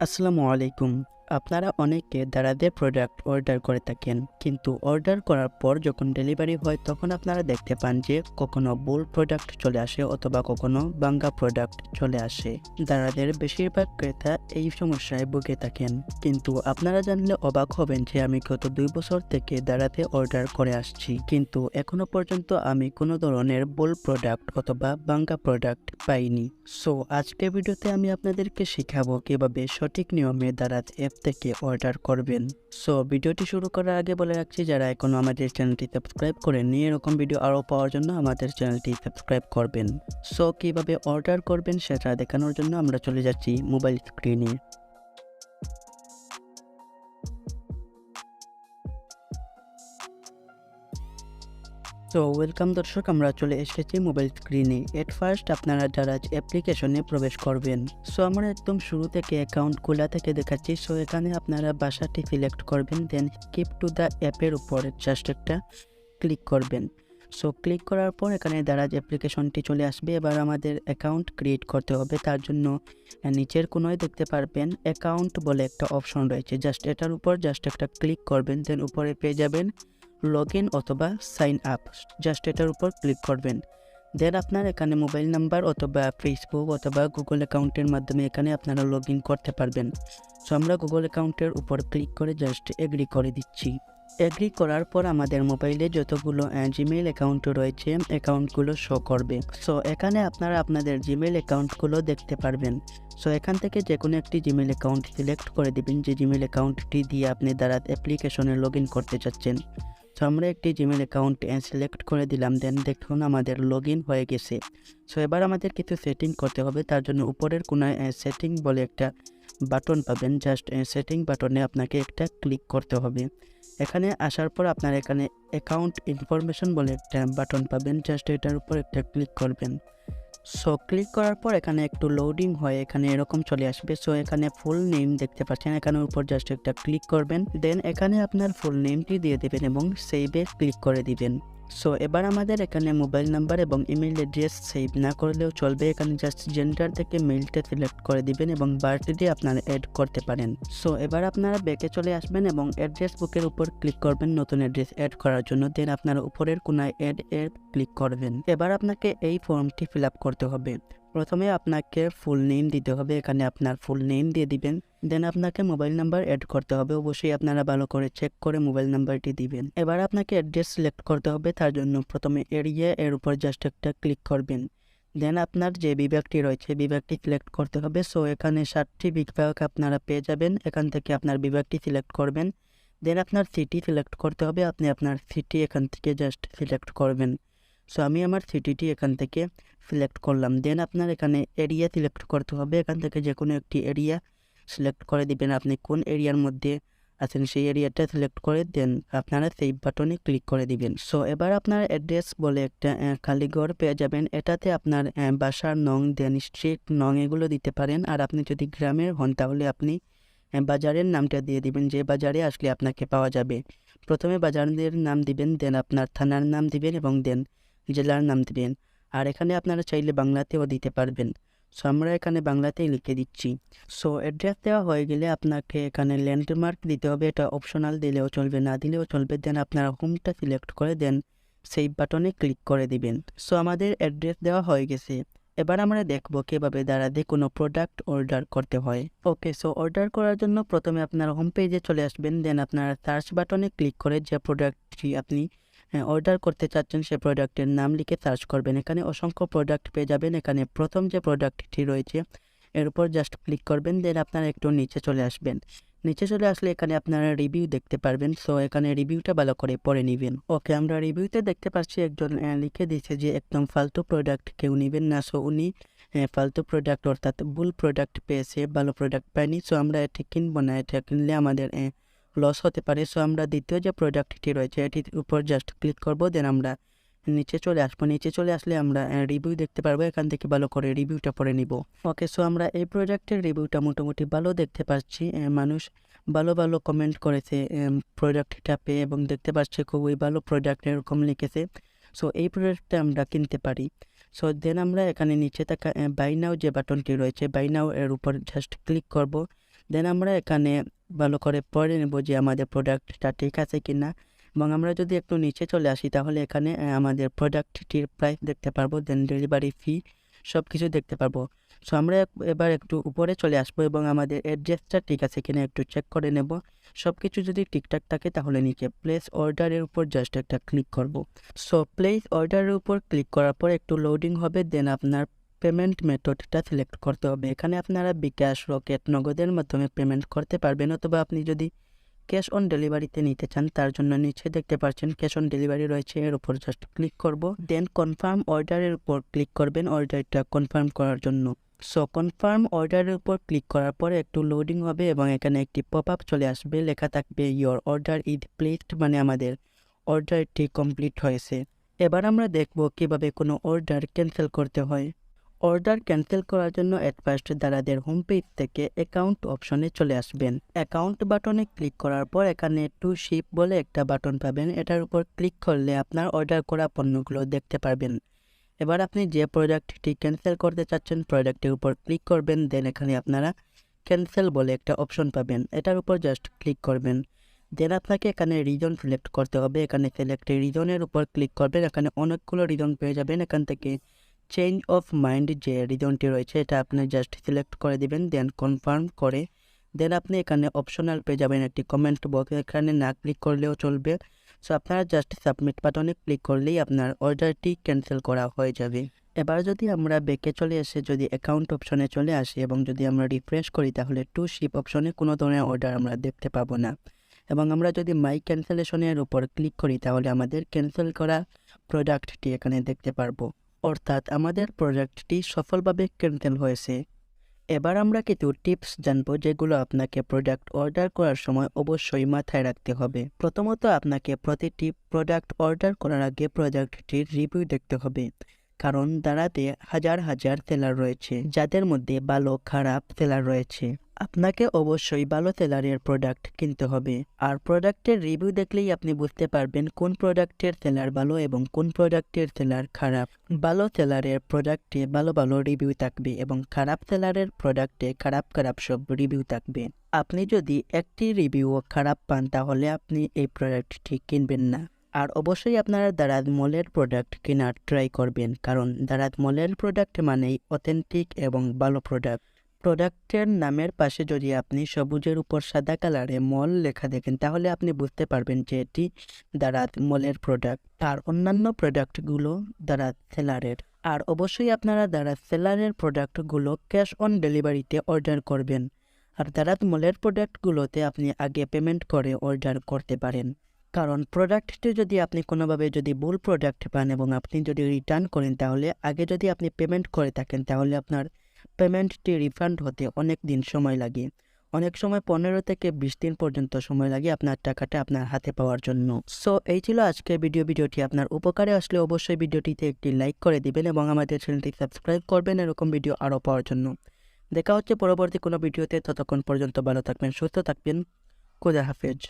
আসসালামু আলাইকুম। আপনারা অনেকে দারাজে প্রোডাক্ট অর্ডার করে থাকেন, কিন্তু অর্ডার করার পর যখন ডেলিভারি হয় তখন আপনারা দেখতে পান যে কখনো ভুল প্রোডাক্ট চলে আসে অথবা কখনো ভাঙ্গা প্রোডাক্ট চলে আসে। দারাজের বেশিরভাগ ক্রেতা এই সমস্যায় ভুগে থাকেন, কিন্তু আপনারা জানলে অবাক হবেন যে আমি গত 2 বছর থেকে দারাজে অর্ডার করে আসছি, কিন্তু এখনো পর্যন্ত আমি কোনো ধরনের ভুল প্রোডাক্ট অথবা ভাঙ্গা প্রোডাক্ট পাইনি। সো আজকের ভিডিওতে আমি আপনাদেরকে শেখাবো কিভাবে সঠিক নিয়মে দারাজ অ্যাপ থেকে অর্ডার করবেন। সো ভিডিওটি শুরু করার আগে বলে রাখছি, যারা এখনো আমাদের চ্যানেলটি সাবস্ক্রাইব করেননি এরকম ভিডিও আরও পাওয়ার জন্য আমাদের চ্যানেলটি সাবস্ক্রাইব করবেন। সো কিভাবে অর্ডার করবেন সেটা দেখানোর জন্য আমরা চলে যাচ্ছি মোবাইল স্ক্রিনে। তো ওয়েলকাম দর্শক, আমরা চলে এসেছি মোবাইল স্ক্রিনে। এট ফার্স্ট আপনারা দারাজ অ্যাপ্লিকেশনে প্রবেশ করবেন। সো আমরা একদম শুরু থেকে অ্যাকাউন্ট খোলা থেকে দেখাচ্ছি। সো এখানে আপনারা ভাষাটি সিলেক্ট করবেন, দেন স্কিপ টু দ্য অ্যাপের উপরে জাস্ট একটা ক্লিক করবেন। সো ক্লিক করার পর এখানে দারাজ অ্যাপ্লিকেশনটি চলে আসবে। এবার আমাদের অ্যাকাউন্ট ক্রিয়েট করতে হবে, তার জন্য নিচের কোনায় দেখতে পারবেন অ্যাকাউন্ট বলে একটা অপশন রয়েছে, জাস্ট এটার উপর জাস্ট একটা ক্লিক করবেন, দেন উপরে পেয়ে যাবেন লগ ইন অথবা সাইন আপ, জাস্ট এটার উপর ক্লিক করবেন। দেন আপনার এখানে মোবাইল নাম্বার অথবা ফেসবুক অথবা গুগল অ্যাকাউন্টের মাধ্যমে এখানে আপনারা লগ ইন করতে পারবেন। সো আমরা গুগল অ্যাকাউন্টের উপর ক্লিক করে জাস্ট এগ্রি করে দিচ্ছি। এগ্রি করার পর আমাদের মোবাইলে যতগুলো জিমেইল অ্যাকাউন্ট রয়েছে অ্যাকাউন্টগুলো শো করবে। সো এখানে আপনারা আপনাদের জিমেইল অ্যাকাউন্টগুলো দেখতে পারবেন। সো এখান থেকে যে কোনো একটি জিমেইল অ্যাকাউন্ট সিলেক্ট করে দিবেন, যে জিমেইল অ্যাকাউন্টটি দিয়ে আপনি দারাজ অ্যাপ্লিকেশনে লগ ইন করতে চাচ্ছেন। সো আমরা একটি জিমেল অ্যাকাউন্ট সিলেক্ট করে দিলাম, দেন দেখুন আমাদের লগ ইন হয়ে গেছে। সো এবার আমাদের কিছু সেটিং করতে হবে, তার জন্য উপরের কোনায় সেটিং বলে একটা বাটন পাবেন, জাস্ট সেটিং বাটনে আপনাকে একটা ক্লিক করতে হবে। এখানে আসার পর আপনার এখানে অ্যাকাউন্ট ইনফরমেশন বলে একটা বাটন পাবেন, জাস্ট এটার উপর একটা ক্লিক করবেন। সো ক্লিক করার পর এখানে একটু লোডিং হয়ে এখানে এরকম চলে আসবে। সো এখানে ফুল নেম দেখতে পাচ্ছেন, এখানে উপর জাস্ট একটা ক্লিক করবেন, দেন এখানে আপনার ফুল নেমটি দিয়ে দেবেন এবং সেভে ক্লিক করে দিবেন। সো এবার আমাদের এখানে মোবাইল নাম্বার এবং ইমেল অ্যাড্রেস সেভ না করলেও চলবে, এখানে জাস্ট জেন্ডার থেকে মেলটা সিলেক্ট করে দিবেন এবং বার্থডে আপনারা অ্যাড করতে পারেন। সো এবার আপনারা ব্যাকে চলে আসবেন এবং অ্যাড্রেস বুকের উপর ক্লিক করবেন নতুন অ্যাড্রেস অ্যাড করার জন্য, দেন আপনারা উপরের কোনায় অ্যাড ক্লিক করবেন। এবার আপনাকে এই ফর্মটি ফিল আপ করতে হবে। প্রথমে আপনাকে ফুল নেম দিতে হবে, এখানে আপনার ফুল নেম দিয়ে দিবেন, দেন আপনাকে মোবাইল নাম্বার অ্যাড করতে হবে। অবশ্যই আপনারা ভালো করে চেক করে মোবাইল নাম্বারটি দিবেন। এবার আপনাকে অ্যাড্রেস সিলেক্ট করতে হবে, তার জন্য প্রথমে এরিয়া এর উপর জাস্ট একটা ক্লিক করবেন, দেন আপনার যে বিভাগটি রয়েছে বিভাগটি সিলেক্ট করতে হবে। সো এখানে 7টি বিভাগ আপনারা পেয়ে যাবেন, এখান থেকে আপনার বিভাগটি সিলেক্ট করবেন, দেন আপনার সিটি সিলেক্ট করতে হবে, আপনি আপনার সিটি এখান থেকে জাস্ট সিলেক্ট করবেন। সো আমি আমার সিটিটি এখান থেকে সিলেক্ট করলাম, দেন আপনার এখানে এরিয়া সিলেক্ট করতে হবে, এখান থেকে যে কোনো একটি এরিয়া সিলেক্ট করে দিবেন। আপনি কোন এরিয়ার মধ্যে আছেন সেই এরিয়াটা সিলেক্ট করে দেন আপনারা সেভ বাটনে ক্লিক করে দিবেন। সো এবার আপনার অ্যাড্রেস বলে একটা খালি ঘর পেয়ে যাবেন, এটাতে আপনার বাসার নং, দেন স্ট্রিট নং এগুলো দিতে পারেন। আর আপনি যদি গ্রামের হন তাহলে আপনি বাজারের নামটা দিয়ে দিবেন, যে বাজারে আসলে আপনাকে পাওয়া যাবে। প্রথমে বাজারের নাম দিবেন, দেন আপনার থানার নাম দিবেন এবং দেন জেলার নাম দিবেন। আর এখানে আপনারা চাইলে বাংলাতেও দিতে পারবেন। সো আমরা এখানে বাংলাতেই লিখে দিচ্ছি। সো অ্যাড্রেস দেওয়া হয়ে গেলে আপনাকে এখানে ল্যান্ডমার্ক দিতে হবে, এটা অপশনাল, দিলেও চলবে না দিলেও চলবে। দেন আপনারা হোমটা সিলেক্ট করে দেন সেভ বাটনে ক্লিক করে দিবেন। সো আমাদের অ্যাড্রেস দেওয়া হয়ে গেছে। এবার আমরা দেখব কিভাবে দারাজে কোনো প্রোডাক্ট অর্ডার করতে হয়। ওকে, সো অর্ডার করার জন্য প্রথমে আপনার হোম পেজে চলে আসবেন, দেন আপনার সার্চ বাটনে ক্লিক করে যে প্রোডাক্টটি আপনি অর্ডার করতে চাচ্ছেন সে প্রোডাক্টের নাম লিখে সার্চ করবেন। এখানে অসংখ্য প্রোডাক্ট পেয়ে যাবেন, এখানে প্রথম যে প্রোডাক্টটি রয়েছে এর উপর জাস্ট ক্লিক করবেন, দেন আপনারা একটু নিচে চলে আসবেন। নিচে চলে আসলে এখানে আপনারা রিভিউ দেখতে পারবেন। সো এখানে রিভিউটা ভালো করে পড়ে নেবেন। ওকে, আমরা রিভিউতে দেখতে পাচ্ছি একজন লিখে দিয়েছে যে একদম ফালতু প্রোডাক্ট কেউ নেবেন না। সো উনি ফালতু প্রোডাক্ট অর্থাৎ ভুল প্রোডাক্ট পেয়েছে, ভালো প্রোডাক্ট পায়নি। সো আমরা এটি কিনবো না, এটা কিনলে আমাদের লস হতে পারে। সো আমরা দ্বিতীয় যে প্রোডাক্টটি রয়েছে এটির উপর জাস্ট ক্লিক করব, দেন আমরা নিচে চলে আসবো। নিচে চলে আসলে আমরা রিভিউ দেখতে পারবো, এখান থেকে ভালো করে রিভিউটা পড়ে নিব। ওকে, সো আমরা এই প্রোডাক্টের রিভিউটা মোটামুটি ভালো দেখতে পাচ্ছি, মানুষ ভালো ভালো কমেন্ট করেছে প্রোডাক্টটা পেয়ে এবং দেখতে পাচ্ছি খুবই ভালো প্রোডাক্ট এরকম লিখেছে। সো এই প্রোডাক্টটা আমরা কিনতে পারি। সো দেন আমরা এখানে নিচে থাকা বাই নাও যে বাটনটি রয়েছে বাই নাও এর উপর জাস্ট ক্লিক করব, দেন আমরা এখানে ভালো করে পড়ে নেব যে আমাদের প্রোডাক্টটা ঠিক আছে কিনা। এবং আমরা যদি একটু নিচে চলে আসি তাহলে এখানে আমাদের প্রোডাক্টটির প্রাইস দেখতে পারবো, দেন ডেলিভারি ফি সব কিছু দেখতে পারবো। সো আমরা এবার একটু উপরে চলে আসবো এবং আমাদের অ্যাড্রেসটা ঠিক আছে কিনা একটু চেক করে নেব। সব কিছু যদি ঠিকঠাক থাকে তাহলে নিচে প্লেস অর্ডারের উপর জাস্ট একটা ক্লিক করব। সো প্লেস অর্ডারের উপর ক্লিক করার পর একটু লোডিং হবে, দেন আপনার পেমেন্ট মেথডটা সিলেক্ট করতে হবে। এখানে আপনারা বিকাশ, রকেট, নগদের মাধ্যমে পেমেন্ট করতে পারবেন, অথবা আপনি যদি ক্যাশ অন ডেলিভারিতে নিতে চান তার জন্য নিচে দেখতে পাচ্ছেন ক্যাশ অন ডেলিভারি রয়েছে, এর উপর জাস্ট ক্লিক করব। দেন কনফার্ম অর্ডারের উপর ক্লিক করবেন অর্ডারটা কনফার্ম করার জন্য। সো কনফার্ম অর্ডারের উপর ক্লিক করার পরে একটু লোডিং হবে এবং এখানে একটি পপ আপ চলে আসবে, লেখা থাকবে ইয়োর অর্ডার ইজ প্লেসড, মানে আমাদের অর্ডারটি কমপ্লিট হয়েছে। এবার আমরা দেখব কিভাবে কোনো অর্ডার ক্যান্সেল করতে হয়। অর্ডার ক্যান্সেল করার জন্য অ্যাট ফার্স্ট দারাজের হোম পেজ থেকে অ্যাকাউন্ট অপশনে চলে আসবেন। অ্যাকাউন্ট বাটনে ক্লিক করার পর এখানে টু শিপ বলে একটা বাটন পাবেন, এটার উপর ক্লিক করলে আপনার অর্ডার করা পণ্যগুলো দেখতে পারবেন। এবার আপনি যে প্রোডাক্টটি ক্যান্সেল করতে চাচ্ছেন প্রোডাক্টের উপর ক্লিক করবেন, দেন এখানে আপনারা ক্যান্সেল বলে একটা অপশন পাবেন, এটার উপর জাস্ট ক্লিক করবেন। দেন আপনাকে এখানে রিজন সিলেক্ট করতে হবে, এখানে সিলেক্ট রিজনের উপর ক্লিক করবেন। এখানে অনেকগুলো রিজন পেয়ে যাবেন, এখান থেকে চেঞ্জ অফ মাইন্ড যে রিজনটি রয়েছে এটা আপনি জাস্ট সিলেক্ট করে দিবেন, দেন কনফার্ম করে দেন আপনি এখানে অপশনাল পেয়ে যাবেন একটি কমেন্ট বক্স, এখানে না ক্লিক করলেও চলবে। সো আপনারা জাস্ট সাবমিট বাটনে ক্লিক করলেই আপনার অর্ডারটি ক্যান্সেল করা হয়ে যাবে। এবার যদি আমরা ব্যাকে চলে এসে যদি অ্যাকাউন্ট অপশনে চলে আসি এবং যদি আমরা রিফ্রেশ করি তাহলে টু শিপ অপশনে কোনো ধরনের অর্ডার আমরা দেখতে পাবো না। এবং আমরা যদি মাই ক্যান্সেলেশনের উপর ক্লিক করি তাহলে আমাদের ক্যান্সেল করা প্রোডাক্টটি এখানে দেখতে পারবো, অর্থাৎ আমাদের প্রোডাক্টটি সফলভাবে ক্যান্সেল হয়েছে। এবার আমরা কিছু টিপস জানবো যেগুলো আপনাকে প্রোডাক্ট অর্ডার করার সময় অবশ্যই মাথায় রাখতে হবে। প্রথমত আপনাকে প্রতিটি প্রোডাক্ট অর্ডার করার আগে প্রোডাক্টটির রিভিউ দেখতে হবে, কারণ দাঁড়াতে হাজার হাজার সেলার রয়েছে যাদের মধ্যে ভালো খারাপ সেলার রয়েছে। আপনাকে অবশ্যই ভালো সেলারের প্রোডাক্ট কিনতে হবে, আর প্রোডাক্টের রিভিউ দেখলেই আপনি বুঝতে পারবেন কোন প্রোডাক্টের সেলার ভালো এবং কোন প্রোডাক্টের সেলার খারাপ। ভালো সেলারের প্রোডাক্টে ভালো ভালো রিভিউ থাকবে এবং খারাপ সেলারের প্রোডাক্টে খারাপ খারাপ সব রিভিউ থাকবে। আপনি যদি একটি রিভিউও খারাপ পান তাহলে আপনি এই প্রোডাক্টটি কিনবেন না। আর অবশ্যই আপনারা দারাজ মলের প্রোডাক্ট কেনার ট্রাই করবেন, কারণ দারাজ মলের প্রোডাক্ট মানেই অথেন্টিক এবং ভালো প্রোডাক্ট। প্রোডাক্টের নামের পাশে যদি আপনি সবুজের উপর সাদা কালারে মল লেখা দেখেন তাহলে আপনি বুঝতে পারবেন যে এটি দারাজ মলের প্রোডাক্ট, আর অন্যান্য প্রোডাক্টগুলো দারাজ সেলারের। আর অবশ্যই আপনারা দারাজ সেলারের প্রোডাক্টগুলো ক্যাশ অন ডেলিভারিতে অর্ডার করবেন, আর দারাজ মলের প্রোডাক্টগুলোতে আপনি আগে পেমেন্ট করে অর্ডার করতে পারেন। কারণ প্রোডাক্টটি যদি আপনি কোনোভাবে যদি ভুল প্রোডাক্ট পান এবং আপনি যদি রিটার্ন করেন তাহলে আগে যদি আপনি পেমেন্ট করে থাকেন তাহলে আপনার পেমেন্টটি রিফান্ড হতে অনেক দিন সময় লাগে, অনেক সময় 15 থেকে 20 দিন পর্যন্ত সময় লাগে আপনার টাকাটা আপনার হাতে পাওয়ার জন্য। সো এই ছিল আজকের ভিডিওটি আপনার উপকারে আসলে অবশ্যই ভিডিওটিতে একটি লাইক করে দিবেন এবং আমাদের চ্যানেলটি সাবস্ক্রাইব করবেন এরকম ভিডিও আরও পাওয়ার জন্য। দেখা হচ্ছে পরবর্তী কোনো ভিডিওতে, ততক্ষণ পর্যন্ত ভালো থাকবেন, সুস্থ থাকবেন, খোদা হাফেজ।